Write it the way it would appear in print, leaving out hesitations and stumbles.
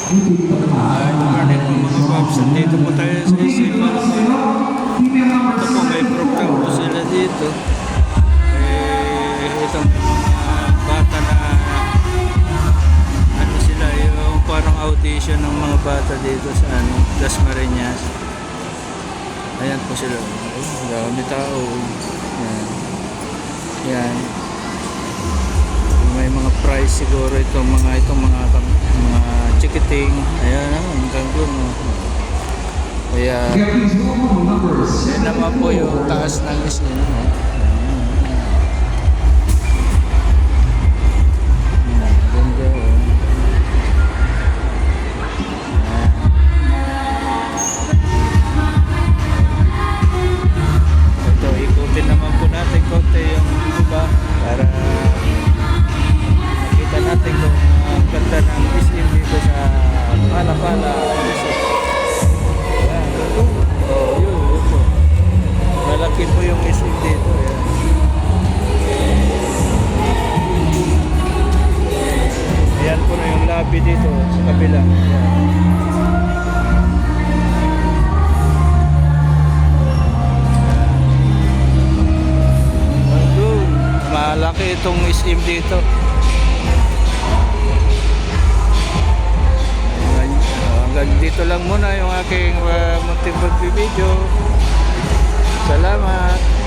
Good morning mga paps. Dito po tayo sa Isipan. Ito po, may program po sila dito. Ito may mga bata na ano sila, yung parang audition ng mga bata dito sa Dasmariñas. Ayan po sila. Dami tao. Yan. May mga prize siguro itong mga ticketing. Ayan naman, gagawin mo. Ayan. Yan naman po yung taas ng isin. Ganda o. Ito, ikutin naman po natin konti yung iba para makita natin kung ang ganda ng isin dito sa Pala-Pala. Oh, yun po. Malaki po yung isin dito. Ayan po na yung lobby dito sa kabila. Malaki itong isim dito. Hanggang dito lang muna yung aking munting pagbibideo. Salamat.